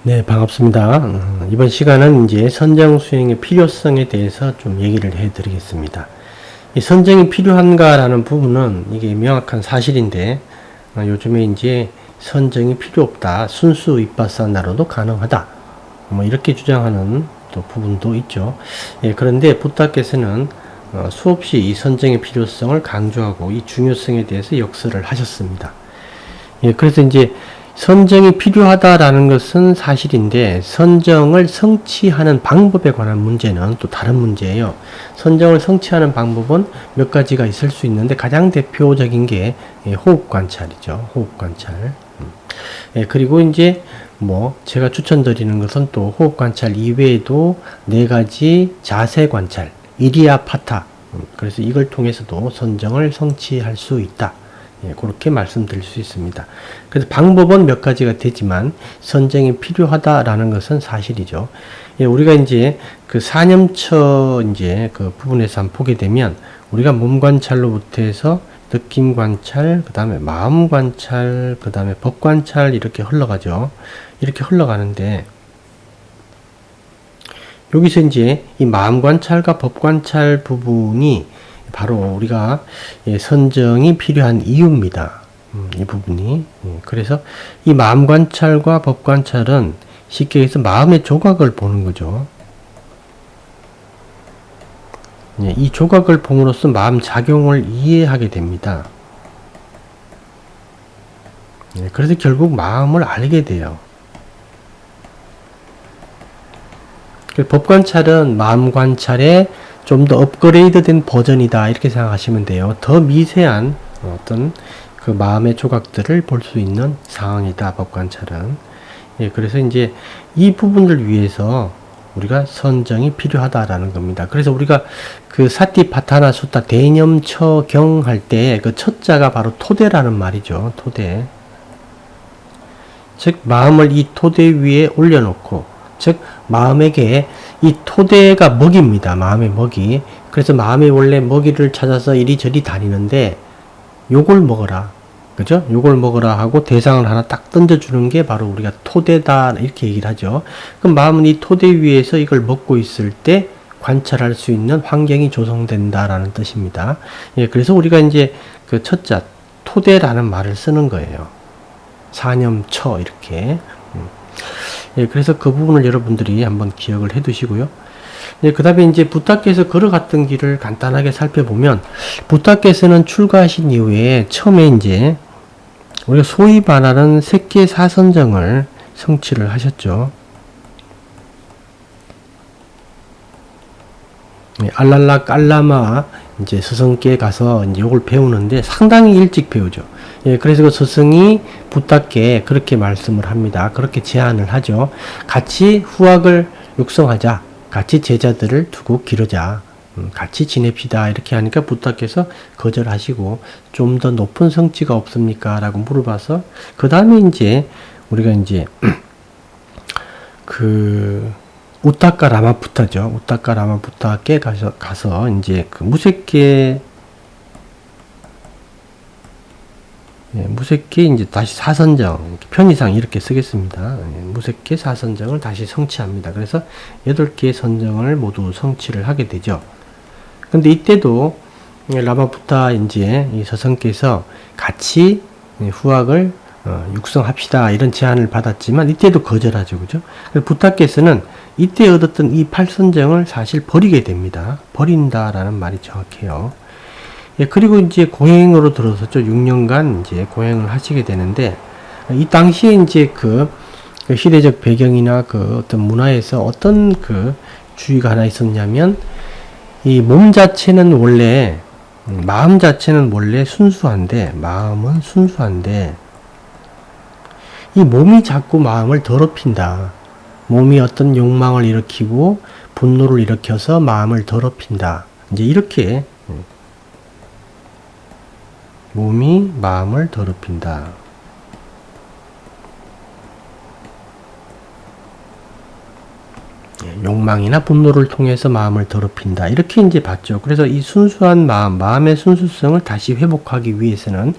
네, 반갑습니다. 이번 시간은 이제 선정 수행의 필요성에 대해서 좀 얘기를 해 드리겠습니다. 이 선정이 필요한가라는 부분은 이게 명확한 사실인데, 요즘에 이제 선정이 필요 없다, 순수 윗바사나로도 가능하다, 뭐 이렇게 주장하는 또 부분도 있죠. 예, 그런데 부타께서는 수없이 이 선정의 필요성을 강조하고 이 중요성에 대해서 역설을 하셨습니다. 예, 그래서 이제 선정이 필요하다라는 것은 사실인데 선정을 성취하는 방법에 관한 문제는 또 다른 문제예요. 선정을 성취하는 방법은 몇 가지가 있을 수 있는데 가장 대표적인 게 호흡 관찰이죠. 호흡 관찰. 예, 그리고 이제 뭐 제가 추천드리는 것은 또 호흡 관찰 이외에도 네 가지 자세 관찰, 이리야파타. 그래서 이걸 통해서도 선정을 성취할 수 있다. 예, 그렇게 말씀드릴 수 있습니다. 그래서 방법은 몇 가지가 되지만 선정이 필요하다라는 것은 사실이죠. 예, 우리가 이제 그 사념처 이제 그 부분에서 한번 보게 되면 우리가 몸 관찰로부터 해서 느낌 관찰, 그 다음에 마음 관찰, 그 다음에 법 관찰 이렇게 흘러가죠. 이렇게 흘러가는데 여기서 이제 이 마음 관찰과 법 관찰 부분이 바로 우리가 선정이 필요한 이유입니다. 이 부분이. 그래서 이 마음 관찰과 법 관찰은 쉽게 해서 마음의 조각을 보는 거죠. 이 조각을 봄으로써 마음 작용을 이해하게 됩니다. 그래서 결국 마음을 알게 돼요. 법 관찰은 마음 관찰의 좀 더 업그레이드 된 버전이다 이렇게 생각하시면 돼요. 더 미세한 어떤 그 마음의 조각들을 볼 수 있는 상황이다, 법 관찰은. 예, 그래서 이제 이 부분을 위해서 우리가 선정이 필요하다라는 겁니다. 그래서 우리가 그 사티파타나 수타 대념처경 할 때 그 첫자가 바로 토대라는 말이죠. 토대. 즉 마음을 이 토대 위에 올려놓고, 즉 마음에게 이 토대가 먹입니다. 마음의 먹이. 그래서 마음이 원래 먹이를 찾아서 이리저리 다니는데 요걸 먹어라. 그죠? 요걸 먹어라 하고 대상을 하나 딱 던져주는 게 바로 우리가 토대다 이렇게 얘기를 하죠. 그럼 마음은 이 토대 위에서 이걸 먹고 있을 때 관찰할 수 있는 환경이 조성된다라는 뜻입니다. 예, 그래서 우리가 이제 그 첫자 토대라는 말을 쓰는 거예요. 사념처 이렇게. 예, 그래서 그 부분을 여러분들이 한번 기억을 해 두시고요. 네, 그 다음에 이제 부타께서 걸어갔던 길을 간단하게 살펴보면, 부타께서는 출가하신 이후에 처음에 이제 우리가 소위 말하는 색계 사선정을 성취를 하셨죠. 네, 알랄라 깔라마 이제 스승께 가서 이제 요걸 배우는데 상당히 일찍 배우죠. 예, 그래서 그 스승이 부타께 그렇게 말씀을 합니다. 그렇게 제안을 하죠. 같이 후학을 육성하자. 같이 제자들을 두고 기르자. 같이 지냅시다. 이렇게 하니까 부타께서 거절하시고 좀 더 높은 성취가 없습니까? 라고 물어봐서 그 다음에 이제 우리가 이제 그 우타카 라마푸타죠. 우타카 라마푸타께 가서 이제 그 무색계 이제 다시 사선정, 편의상 이렇게 쓰겠습니다. 무색계 사선정을 다시 성취합니다. 그래서 8개의 선정을 모두 성취를 하게 되죠. 근데 이때도 라마푸타 이제 이 서성께서 같이 후학을 육성합시다 이런 제안을 받았지만 이때도 거절하죠. 그죠? 부타께서는 이때 얻었던 이 8선정을 사실 버리게 됩니다. 버린다라는 말이 정확해요. 예, 그리고 이제 고행으로 들어섰죠. 6년간 이제 고행을 하시게 되는데, 이 당시에 이제 그 시대적 배경이나 그 어떤 문화에서 어떤 그 주의가 하나 있었냐면, 이 몸 자체는 원래, 마음 자체는 원래 순수한데, 마음은 순수한데, 이 몸이 자꾸 마음을 더럽힌다. 몸이 어떤 욕망을 일으키고, 분노를 일으켜서 마음을 더럽힌다. 이제 이렇게, 몸이 마음을 더럽힌다. 욕망이나 분노를 통해서 마음을 더럽힌다. 이렇게 이제 봤죠. 그래서 이 순수한 마음의 순수성을 다시 회복하기 위해서는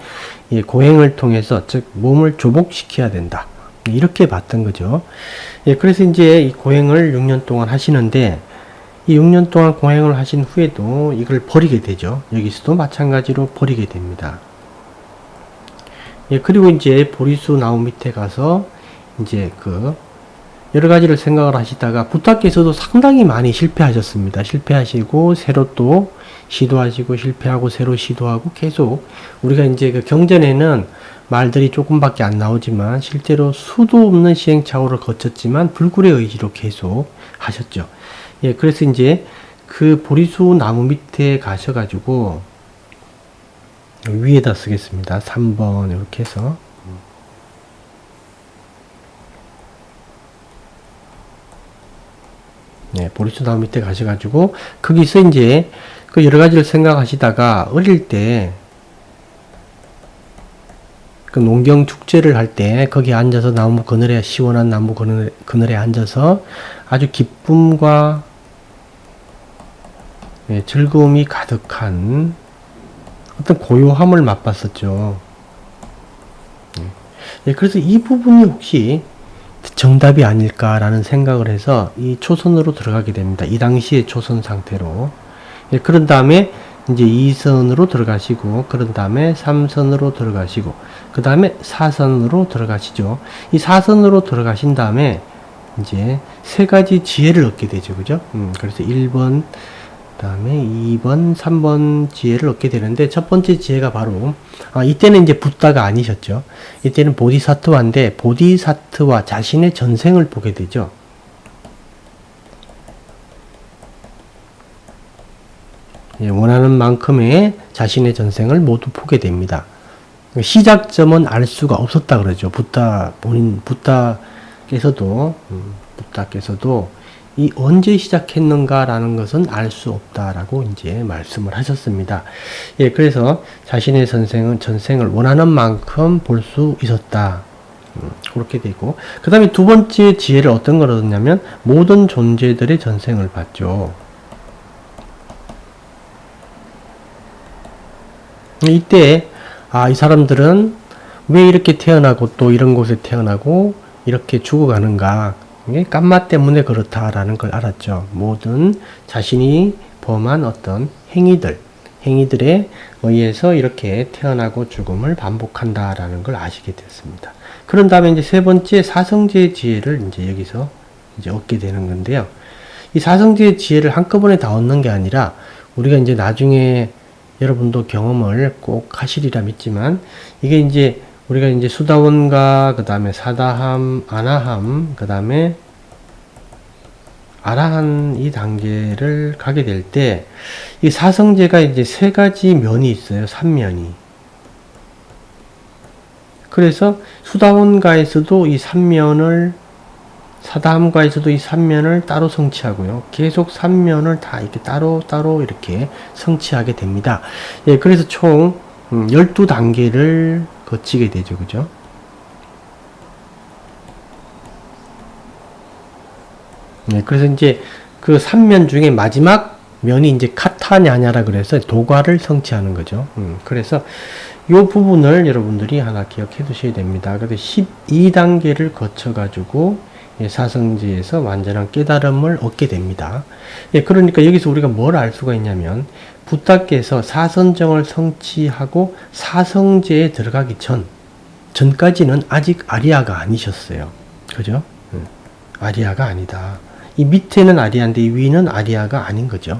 고행을 통해서, 즉, 몸을 조복시켜야 된다. 이렇게 봤던 거죠. 예, 그래서 이제 이 고행을 6년 동안 하시는데, 이 6년 동안 고행을 하신 후에도 이걸 버리게 되죠. 여기서도 마찬가지로 버리게 됩니다. 예, 그리고 이제 보리수 나무 밑에 가서 이제 여러 가지를 생각을 하시다가 부탁께서도 상당히 많이 실패하셨습니다. 실패하시고 새로 또 시도하시고 실패하고 새로 시도하고 계속 우리가 이제 경전에는 말들이 조금밖에 안 나오지만 실제로 수도 없는 시행착오를 거쳤지만 불굴의 의지로 계속 하셨죠. 예, 그래서 이제 그 보리수 나무 밑에 가셔가지고 위에다 쓰겠습니다. 3번 이렇게 해서 네, 보리수 나무 밑에 가셔가지고 거기서 이제 그 여러 가지를 생각하시다가 어릴 때 그 농경 축제를 할 때 거기 앉아서 나무 그늘에 시원한 나무 그늘에 앉아서 아주 기쁨과 네, 즐거움이 가득한 어떤 고요함을 맛봤었죠. 네, 그래서 이 부분이 혹시 정답이 아닐까라는 생각을 해서 이 초선으로 들어가게 됩니다. 이 당시의 초선 상태로. 예, 그런 다음에 이제 2선으로 들어가시고, 그런 다음에 3선으로 들어가시고, 그 다음에 4선으로 들어가시죠. 이 4선으로 들어가신 다음에 이제 세 가지 지혜를 얻게 되죠. 그죠? 그래서 1번, 그 다음에 2번, 3번 지혜를 얻게 되는데, 첫 번째 지혜가 바로, 이때는 이제 붓다가 아니셨죠. 이때는 보디사트와인데, 보디사트와 자신의 전생을 보게 되죠. 예, 원하는 만큼의 자신의 전생을 모두 보게 됩니다. 시작점은 알 수가 없었다 그러죠. 붓다께서도 이 언제 시작했는가라는 것은 알 수 없다라고 이제 말씀을 하셨습니다. 예, 그래서 자신의 전생을 원하는 만큼 볼 수 있었다. 그렇게 되고, 그 다음에 두 번째 지혜를 어떤 걸 얻었냐면 모든 존재들의 전생을 봤죠. 이때 이 사람들은 왜 이렇게 태어나고 또 이런 곳에 태어나고 이렇게 죽어가는가, 이게 깜마 때문에 그렇다라는 걸 알았죠. 모든 자신이 범한 어떤 행위들에 의해서 이렇게 태어나고 죽음을 반복한다라는 걸 아시게 됐습니다. 그런 다음에 이제 세 번째 사성제의 지혜를 이제 여기서 이제 얻게 되는 건데요. 이 사성제의 지혜를 한꺼번에 다 얻는 게 아니라 우리가 이제 나중에 여러분도 경험을 꼭 하시리라 믿지만, 이게 이제 우리가 이제 수다원과 그 다음에 사다함, 아나함, 그 다음에 아라한 이 단계를 가게 될 때, 이 사성제가 이제 세 가지 면이 있어요. 3면이. 그래서 수다원가에서도 이 3면을, 사다함과에서도 이 3면을 따로 성취하고요. 계속 3면을 다 이렇게 따로 이렇게 성취하게 됩니다. 예, 그래서 총 12단계를 거치게 되죠. 그죠? 네, 그래서 이제 그 3면 중에 마지막 면이 이제 카타냐냐라 그래서 도과를 성취하는 거죠. 그래서 이 부분을 여러분들이 하나 기억해 두셔야 됩니다. 그래서 12단계를 거쳐가지고 사성제에서 완전한 깨달음을 얻게 됩니다. 예, 그러니까 여기서 우리가 뭘 알 수가 있냐면, 붓다께서 사선정을 성취하고 사성제에 들어가기 전까지는 아직 아리아가 아니셨어요. 그죠? 아리아가 아니다. 이 밑에는 아리아인데 이 위는 아리아가 아닌 거죠.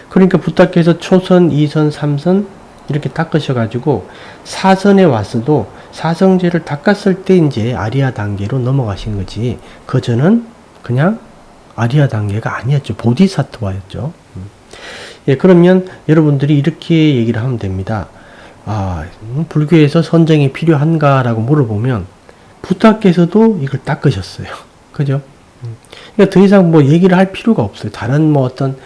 그러니까 붓다께서 초선, 2선, 3선 이렇게 닦으셔가지고 사선에 왔어도 사성제를 닦았을 때 이제 아리아 단계로 넘어가신 거지, 그전은 그냥 아리아 단계가 아니었죠. 보디사트와였죠. 예, 그러면 여러분들이 이렇게 얘기를 하면 됩니다. 불교에서 선정이 필요한가라고 물어보면 붓다께서도 이걸 닦으셨어요. 그죠? 그러니까 더 이상 뭐 얘기를 할 필요가 없어요. 다른 뭐 어떤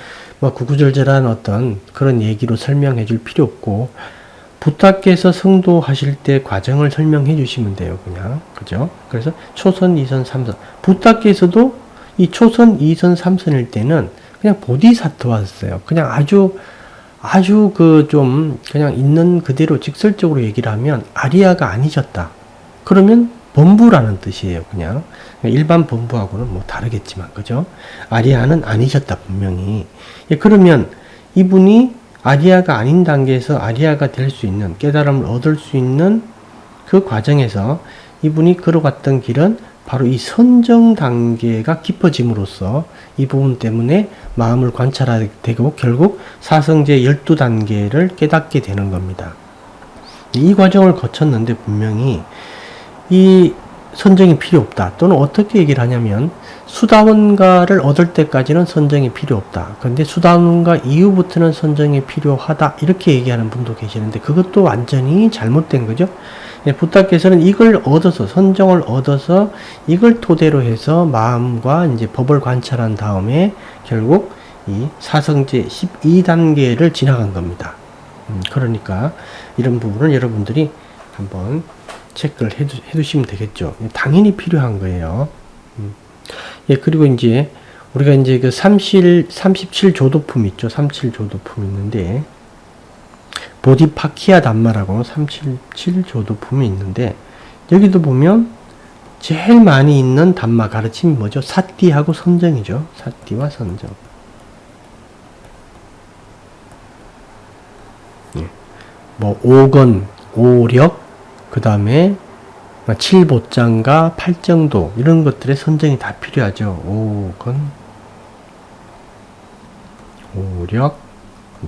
구구절절한 어떤 그런 얘기로 설명해 줄 필요 없고, 붓다께서 성도하실 때 과정을 설명해 주시면 돼요. 그냥. 그죠? 그래서 초선, 2선, 3선. 붓다께서도 이 초선, 2선, 3선일 때는 그냥 보디사트와였어요. 그냥 아주 그냥 있는 그대로 직설적으로 얘기를 하면 아리아가 아니셨다. 그러면 범부라는 뜻이에요. 그냥 일반 범부하고는 뭐 다르겠지만, 그죠? 아리아는 아니셨다 분명히. 예, 그러면 이분이 아리아가 아닌 단계에서 아리아가 될 수 있는, 깨달음을 얻을 수 있는 그 과정에서 이분이 걸어갔던 길은 바로 이 선정 단계가 깊어짐으로써 이 부분 때문에 마음을 관찰하게 되고 결국 사성제 12단계를 깨닫게 되는 겁니다. 이 과정을 거쳤는데 분명히 이 선정이 필요 없다. 또는 어떻게 얘기를 하냐면 수다원가를 얻을 때까지는 선정이 필요 없다. 그런데 수다원가 이후부터는 선정이 필요하다. 이렇게 얘기하는 분도 계시는데 그것도 완전히 잘못된 거죠. 부탁께서는 이걸 얻어서, 선정을 얻어서 이걸 토대로 해서 마음과 이제 법을 관찰한 다음에 결국 이 사성제 12단계를 지나간 겁니다. 그러니까 이런 부분을 여러분들이 한번 체크를 해두시면 되겠죠. 당연히 필요한 거예요. 예, 그리고 이제 우리가 이제 그 37조도품 있죠. 37조도품 있는데 보디파키아 담마라고 37조도품이 있는데 여기도 보면 제일 많이 있는 담마 가르침이 뭐죠? 사띠하고 선정이죠. 사띠와 선정. 예. 뭐 오건, 오력, 그 다음에 7보장과 8정도 이런 것들의 선정이 다 필요하죠. 오건, 오력,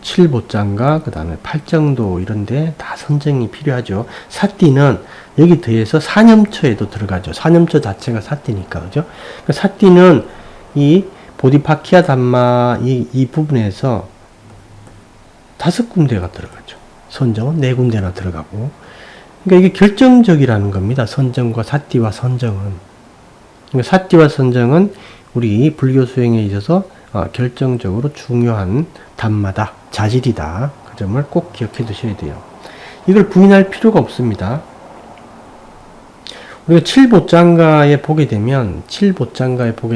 7보장과 그 다음에 8정도 이런데 다 선정이 필요하죠. 사띠는 여기 더해서 사념처에도 들어가죠. 사념처 자체가 사띠니까, 그죠? 그러니까 사띠는 이 보디파키아 담마 이 부분에서 5군데가 들어가죠. 선정은 4군데나 들어가고. 그러니까 이게 결정적이라는 겁니다. 선정과 사띠와 선정은. 그러니까 사띠와 선정은 우리 불교 수행에 있어서 결정적으로 중요한 담마다, 자질이다. 그 점을 꼭 기억해 두셔야 돼요. 이걸 부인할 필요가 없습니다. 우리가 7보장가에 보게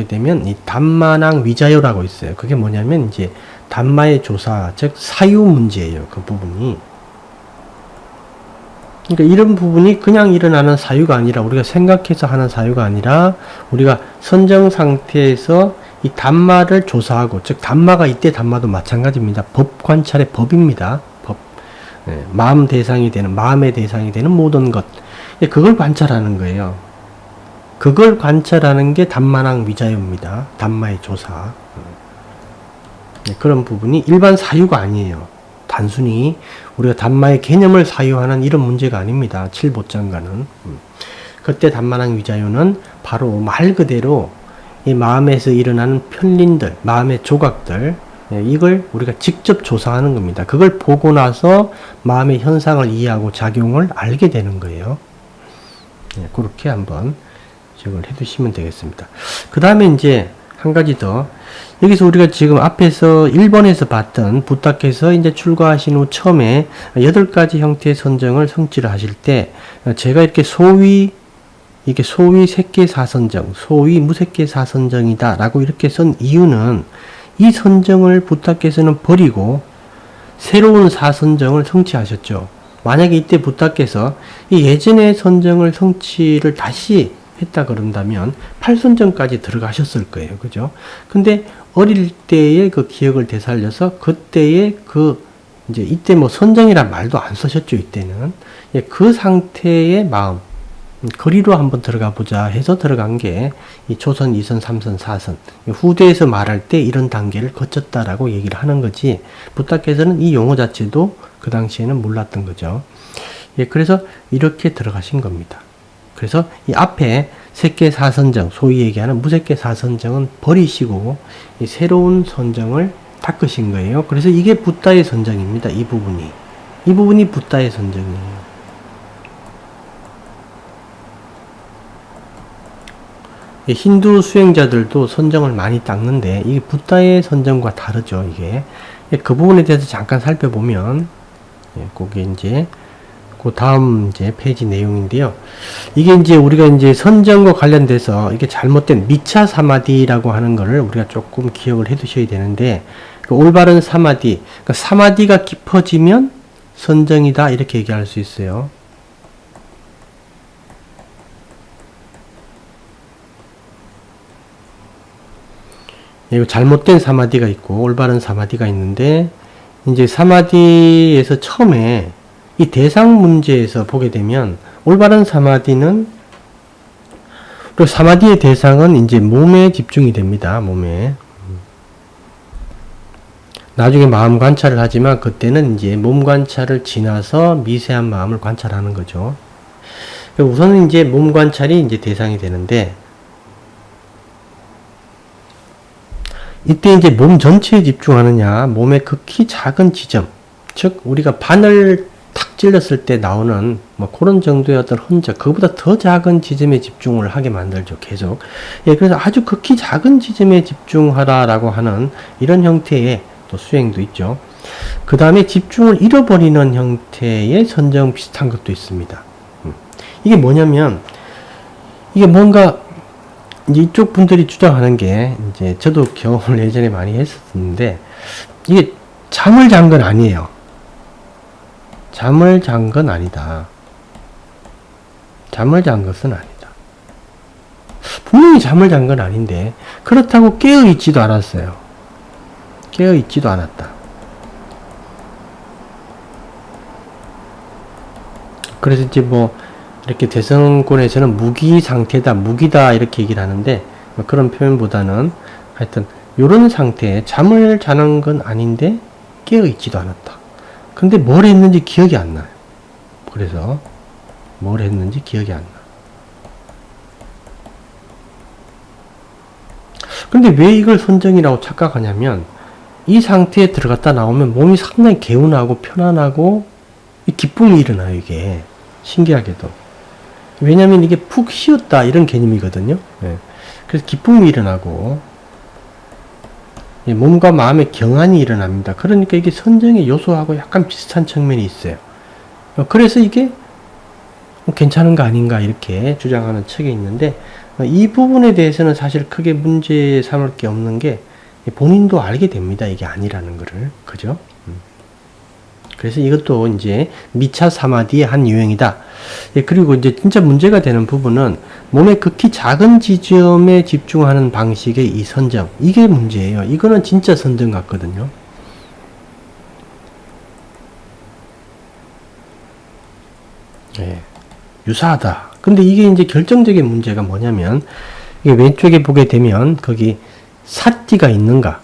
되면 이 담마낭 위자요라고 있어요. 그게 뭐냐면 이제 담마의 조사, 즉 사유 문제예요. 그 부분이. 그러니까 이런 부분이 그냥 일어나는 사유가 아니라 우리가 생각해서 하는 사유가 아니라 우리가 선정 상태에서 이 담마를 조사하고, 즉 담마가 이때 담마도 마찬가지입니다. 법 관찰의 법입니다. 법. 네, 마음의 대상이 되는 모든 것. 그걸 관찰하는 거예요. 그걸 관찰하는 게 담마낭 위자요입니다. 담마의 조사. 네, 그런 부분이 일반 사유가 아니에요. 단순히 우리가 담마의 개념을 사유하는 이런 문제가 아닙니다. 7보장가는. 그때 담마낭 위자요는 바로 말 그대로 이 마음에서 일어나는 편린들, 마음의 조각들, 이걸 우리가 직접 조사하는 겁니다. 그걸 보고 나서 마음의 현상을 이해하고 작용을 알게 되는 거예요. 그렇게 한번 기억을 해두시면 되겠습니다. 그 다음에 이제 한 가지 더. 여기서 우리가 지금 앞에서 1번에서 봤던 부탁해서 이제 출가하신 후 처음에 8가지 형태의 선정을 성취를 하실 때 제가 이렇게 소위 색계사선정, 소위 무색계사선정이다 라고 이렇게 쓴 이유는 이 선정을 부탁께서는 버리고 새로운 사선정을 성취하셨죠. 만약에 이때 부탁께서 이 예전의 선정을 성취를 다시 했다 그런다면 8선정까지 들어가셨을 거예요. 그죠? 근데 어릴 때의 그 기억을 되살려서 그때의 이제 이때 뭐 선정이란 말도 안 쓰셨죠. 이때는. 그 상태의 마음, 거리로 한번 들어가 보자 해서 들어간 게 이 초선, 2선, 3선, 4선. 후대에서 말할 때 이런 단계를 거쳤다라고 얘기를 하는 거지. 부탁께서는 이 용어 자체도 그 당시에는 몰랐던 거죠. 그래서 이렇게 들어가신 겁니다. 그래서 이 앞에 색계사선정, 소위 얘기하는 무색계사선정은 버리시고 이 새로운 선정을 닦으신 거예요. 그래서 이게 붓다의 선정입니다. 이 부분이 붓다의 선정이에요. 힌두 수행자들도 선정을 많이 닦는데 이게 붓다의 선정과 다르죠. 이게 그 부분에 대해서 잠깐 살펴보면 그게 이제 그 다음 이제 페이지 내용인데요. 이게 이제 우리가 이제 선정과 관련돼서 이게 잘못된 미차 사마디라고 하는 거를 우리가 조금 기억을 해 두셔야 되는데 그 올바른 사마디, 그러니까 사마디가 깊어지면 선정이다 이렇게 얘기할 수 있어요. 이거 잘못된 사마디가 있고 올바른 사마디가 있는데, 이제 사마디에서 처음에 이 대상 문제에서 보게 되면 올바른 사마디는, 그리고 사마디의 대상은 이제 몸에 집중이 됩니다. 몸에. 나중에 마음 관찰을 하지만 그때는 이제 몸 관찰을 지나서 미세한 마음을 관찰하는 거죠. 우선은 이제 몸 관찰이 이제 대상이 되는데, 이때 이제 몸 전체에 집중하느냐, 몸의 극히 작은 지점, 즉 우리가 바늘 탁 찔렀을 때 나오는 뭐 그런 정도의 어떤 흔적, 그보다 더 작은 지점에 집중을 하게 만들죠, 계속. 예, 그래서 아주 극히 작은 지점에 집중하라라고 하는 이런 형태의 또 수행도 있죠. 그 다음에 집중을 잃어버리는 형태의 선정 비슷한 것도 있습니다. 이게 뭐냐면, 이게 뭔가 이제 이쪽 분들이 주장하는 게, 이제 저도 경험을 예전에 많이 했었는데, 이게 잠을 잔 건 아니에요. 잠을 잔 건 아니다. 잠을 잔 것은 아니다. 분명히 잠을 잔 건 아닌데, 그렇다고 깨어있지도 않았어요. 깨어있지도 않았다. 그래서 이제 뭐, 이렇게 대성권에서는 무기 상태다, 무기다, 이렇게 얘기를 하는데, 뭐 그런 표현보다는 하여튼, 요런 상태에 잠을 자는 건 아닌데, 깨어있지도 않았다. 근데 뭘 했는지 기억이 안 나요. 그래서, 뭘 했는지 기억이 안 나. 근데 왜 이걸 선정이라고 착각하냐면, 이 상태에 들어갔다 나오면 몸이 상당히 개운하고 편안하고, 기쁨이 일어나요, 이게. 신기하게도. 왜냐면 이게 푹 쉬었다 이런 개념이거든요. 예. 그래서 기쁨이 일어나고, 예, 몸과 마음의 경안이 일어납니다. 그러니까 이게 선정의 요소하고 약간 비슷한 측면이 있어요. 그래서 이게 괜찮은 거 아닌가 이렇게 주장하는 측이 있는데, 이 부분에 대해서는 사실 크게 문제 삼을 게 없는 게 본인도 알게 됩니다. 이게 아니라는 거를. 그죠? 그래서 이것도 이제 미차 사마디의 한 유형이다. 예, 그리고 이제 진짜 문제가 되는 부분은 몸의 극히 작은 지점에 집중하는 방식의 이 선정. 이게 문제예요. 이거는 진짜 선정 같거든요. 예, 유사하다. 근데 이게 이제 결정적인 문제가 뭐냐면, 이게 왼쪽에 보게 되면 거기 사띠가 있는가?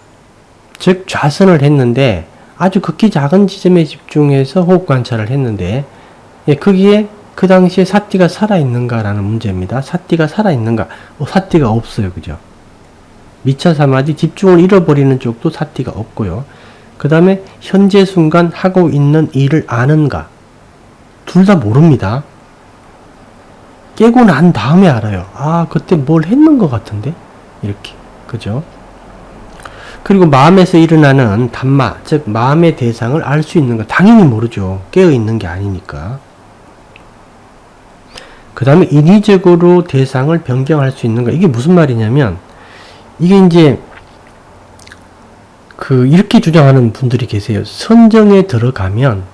즉 좌선을 했는데 아주 극히 작은 지점에 집중해서 호흡 관찰을 했는데, 예, 거기에 그 당시에 사띠가 살아있는가라는 문제입니다. 사띠가 살아있는가? 사띠가 없어요. 그죠? 미차 사마디 집중을 잃어버리는 쪽도 사띠가 없고요. 그 다음에 현재 순간 하고 있는 일을 아는가? 둘 다 모릅니다. 깨고 난 다음에 알아요. 아, 그때 뭘 했는 것 같은데? 이렇게. 그죠? 그리고 마음에서 일어나는 단마, 즉 마음의 대상을 알 수 있는 거 당연히 모르죠. 깨어있는 게 아니니까. 그 다음에 인위적으로 대상을 변경할 수 있는 거. 이게 무슨 말이냐면, 이게 이제 이렇게 주장하는 분들이 계세요. 선정에 들어가면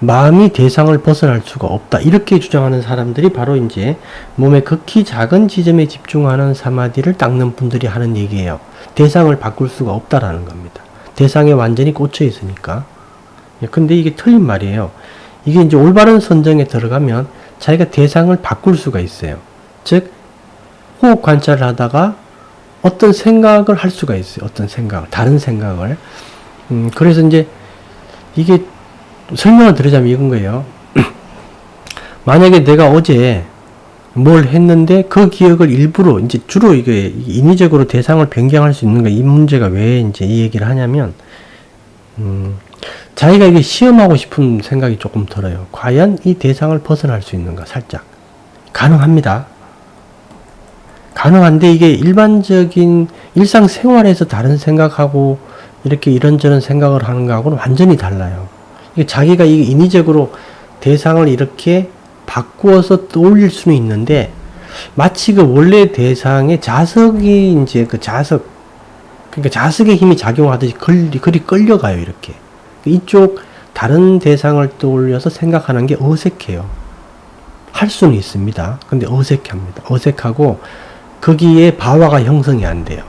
마음이 대상을 벗어날 수가 없다. 이렇게 주장하는 사람들이 바로 이제 몸의 극히 작은 지점에 집중하는 사마디를 닦는 분들이 하는 얘기예요. 대상을 바꿀 수가 없다라는 겁니다. 대상에 완전히 꽂혀 있으니까. 근데 이게 틀린 말이에요. 이게 이제 올바른 선정에 들어가면 자기가 대상을 바꿀 수가 있어요. 즉, 호흡 관찰을 하다가 어떤 생각을 할 수가 있어요. 어떤 생각을, 다른 생각을. 그래서 이제 이게 설명을 드리자면 이건 거예요. 만약에 내가 어제 뭘 했는데 그 기억을 일부러, 이제 주로 이게 인위적으로 대상을 변경할 수 있는가, 이 문제가 왜 이제 이 얘기를 하냐면, 자기가 이게 시험하고 싶은 생각이 조금 들어요. 과연 이 대상을 벗어날 수 있는가, 살짝. 가능합니다. 가능한데 이게 일반적인 일상생활에서 다른 생각하고 이렇게 이런저런 생각을 하는 거하고는 완전히 달라요. 이게 자기가 이게 인위적으로 대상을 이렇게 바꾸어서 떠올릴 수는 있는데, 마치 그 원래 대상의 자석이 이제 그러니까 자석의 힘이 작용하듯이 그리 끌려가요, 이렇게. 이쪽 다른 대상을 떠올려서 생각하는 게 어색해요. 할 수는 있습니다. 근데 어색합니다. 어색하고, 거기에 바와가 형성이 안 돼요.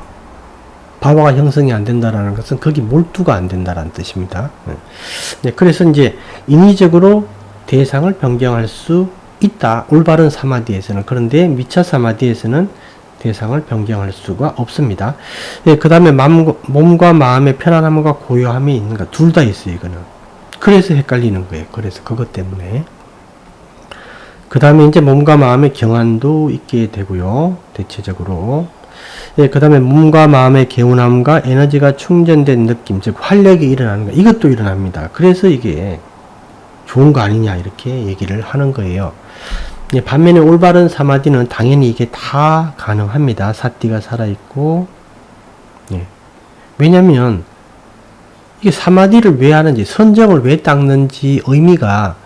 바화가 형성이 안 된다라는 것은 거기 몰두가 안 된다라는 뜻입니다. 네, 그래서 이제 인위적으로 대상을 변경할 수 있다. 올바른 사마디에서는. 그런데 미차 사마디에서는 대상을 변경할 수가 없습니다. 네, 그 다음에 몸과 마음의 편안함과 고요함이 있는가. 둘 다 있어요, 이거는. 그래서 헷갈리는 거예요. 그래서 그것 때문에. 그 다음에 이제 몸과 마음의 경안도 있게 되고요. 대체적으로. 예, 그 다음에 몸과 마음의 개운함과 에너지가 충전된 느낌, 즉 활력이 일어나는 거, 이것도 일어납니다. 그래서 이게 좋은 거 아니냐 이렇게 얘기를 하는 거예요. 예, 반면에 올바른 사마디는 당연히 이게 다 가능합니다. 사띠가 살아있고. 예. 왜냐면 이게 사마디를 왜 하는지, 선정을 왜 닦는지 의미가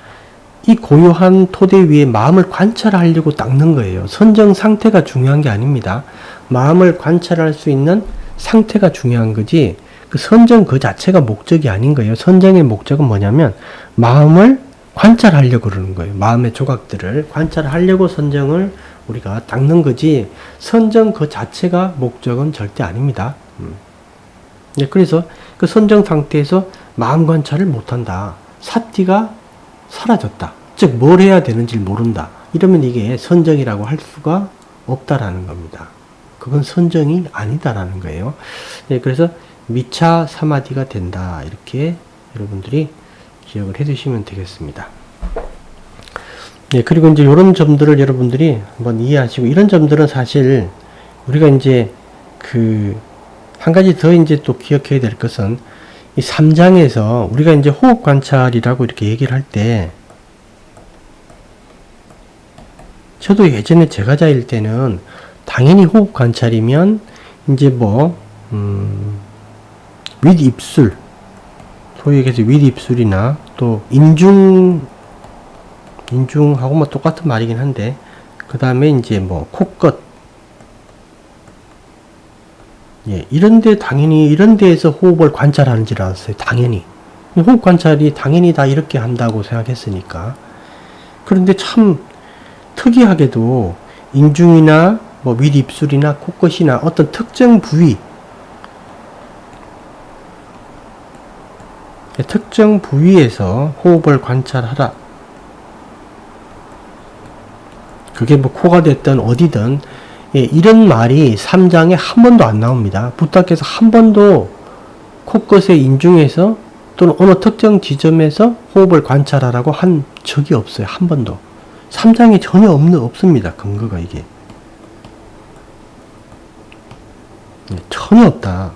이 고요한 토대 위에 마음을 관찰하려고 닦는 거예요. 선정 상태가 중요한 게 아닙니다. 마음을 관찰할 수 있는 상태가 중요한 거지, 그 선정 그 자체가 목적이 아닌 거예요. 선정의 목적은 뭐냐면 마음을 관찰하려고 그러는 거예요. 마음의 조각들을 관찰하려고 선정을 우리가 닦는 거지, 선정 그 자체가 목적은 절대 아닙니다. 네, 그래서 그 선정 상태에서 마음 관찰을 못한다. 사띠가 사라졌다. 즉 뭘 해야 되는지 모른다. 이러면 이게 선정이라고 할 수가 없다라는 겁니다. 그건 선정이 아니다라는 거예요. 네, 그래서 미차 사마디가 된다. 이렇게 여러분들이 기억을 해두시면 되겠습니다. 네, 그리고 이제 이런 점들을 여러분들이 한번 이해하시고, 이런 점들은 사실 우리가 이제 한 가지 더 이제 또 기억해야 될 것은, 이 3장에서 우리가 이제 호흡 관찰이라고 이렇게 얘기를 할 때, 저도 예전에 제가자일 때는 당연히 호흡 관찰이면 이제 윗입술, 소위 얘기해서 윗입술이나 또 인중하고 뭐 똑같은 말이긴 한데, 그 다음에 이제 코끝, 예, 당연히 이런 데에서 호흡을 관찰하는 줄 알았어요. 당연히. 호흡 관찰이 당연히 다 이렇게 한다고 생각했으니까. 그런데 참 특이하게도 인중이나 윗입술이나 코끝이나 어떤 특정 부위에서 호흡을 관찰하라. 그게 코가 됐든 어디든, 예, 이런 말이 3장에 한 번도 안 나옵니다. 부탁해서 한 번도 코끝의 인중에서 또는 어느 특정 지점에서 호흡을 관찰하라고 한 적이 없어요. 한 번도. 3장에 전혀 없습니다. 근거가 이게. 전혀 없다.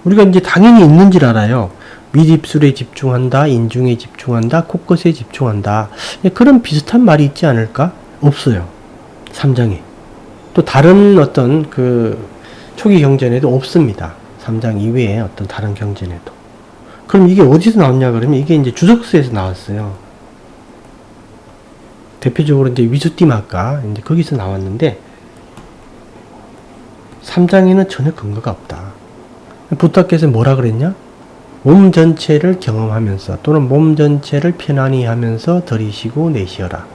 우리가 이제 당연히 있는 줄 알아요. 윗입술에 집중한다, 인중에 집중한다, 코끝에 집중한다. 그런 비슷한 말이 있지 않을까? 없어요. 3장에. 또 다른 어떤 초기 경전에도 없습니다. 3장 이외에 어떤 다른 경전에도. 그럼 이게 어디서 나왔냐 그러면 이게 이제 주석서에서 나왔어요. 대표적으로 이제 위수띠마가 이제 거기서 나왔는데, 3장에는 전혀 근거가 없다. 부탁께서 뭐라 그랬냐? 몸 전체를 경험하면서 또는 몸 전체를 편안히 하면서 들이쉬고 내쉬어라.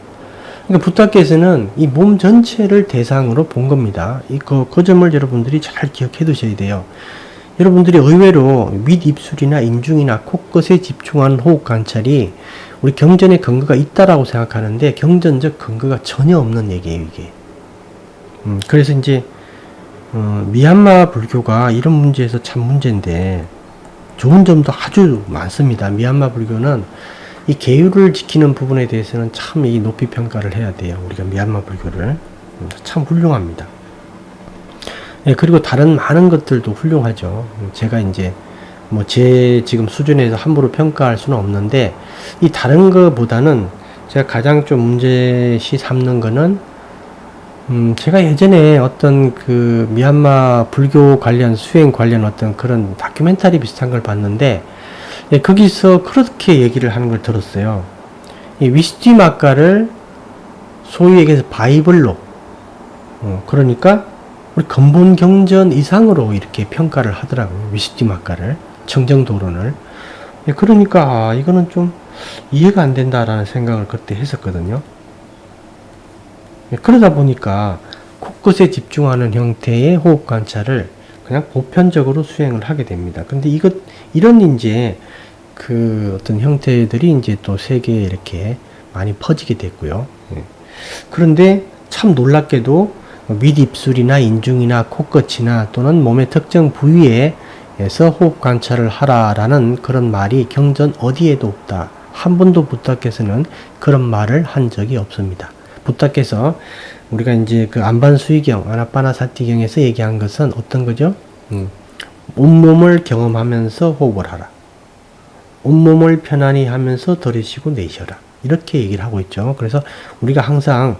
그러니까 부탁께서는 이 몸 전체를 대상으로 본 겁니다. 그 점을 여러분들이 잘 기억해 두셔야 돼요. 여러분들이 의외로 윗입술이나 인중이나 코끝에 집중하는 호흡 관찰이 우리 경전에 근거가 있다라고 생각하는데, 경전적 근거가 전혀 없는 얘기예요, 이게. 그래서 이제 미얀마 불교가 이런 문제에서 참 문제인데, 좋은 점도 아주 많습니다. 미얀마 불교는 이 계율을 지키는 부분에 대해서는 참 높이 평가를 해야 돼요. 우리가 미얀마 불교를. 참 훌륭합니다. 예, 그리고 다른 많은 것들도 훌륭하죠. 제가 이제 제 지금 수준에서 함부로 평가할 수는 없는데, 이 다른 것보다는 제가 가장 좀 문제시 삼는 거는, 제가 예전에 어떤 미얀마 불교 관련, 수행 관련 어떤 그런 다큐멘터리 비슷한 걸 봤는데, 예, 거기서 그렇게 얘기를 하는 걸 들었어요. 이 위스티마카를 소위 얘기해서 바이블로, 그러니까 우리 근본 경전 이상으로 이렇게 평가를 하더라고요. 위스티마카를, 청정도론을. 예, 그러니까 이거는 좀 이해가 안 된다라는 생각을 그때 했었거든요. 예, 그러다 보니까 코끝에 집중하는 형태의 호흡 관찰을 그냥 보편적으로 수행을 하게 됩니다. 근데 이런 이제 그 어떤 형태들이 이제 또 세계에 이렇게 많이 퍼지게 됐고요. 예. 그런데 참 놀랍게도 밑입술이나 인중이나 코끝이나 또는 몸의 특정 부위에서 호흡 관찰을 하라라는 그런 말이 경전 어디에도 없다. 한 번도 부탁께서는 그런 말을 한 적이 없습니다. 부탁께서 우리가 이제 그 안반수의경, 아나빠나사티경에서 얘기한 것은 어떤 거죠? 온몸을 경험하면서 호흡을 하라. 온몸을 편안히 하면서 들이쉬고 내쉬어라. 이렇게 얘기를 하고 있죠. 그래서 우리가 항상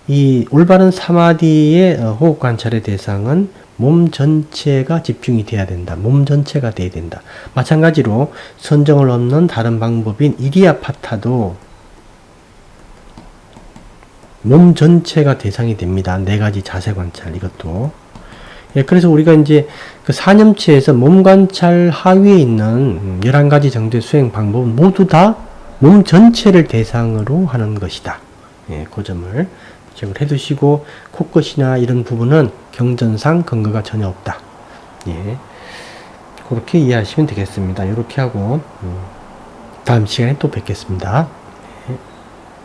이 올바른 사마디의 호흡 관찰의 대상은 몸 전체가 집중이 돼야 된다. 몸 전체가 돼야 된다. 마찬가지로 선정을 얻는 다른 방법인 이리야파타도 몸 전체가 대상이 됩니다. 네 가지 자세 관찰 이것도. 예, 그래서 우리가 이제 그 사념체에서 몸 관찰 하위에 있는 11가지 정도의 수행 방법은 모두 다 몸 전체를 대상으로 하는 것이다. 예, 그 점을 기억을 해두시고 코끝이나 이런 부분은 경전상 근거가 전혀 없다. 예, 그렇게 이해하시면 되겠습니다. 이렇게 하고 다음 시간에 또 뵙겠습니다.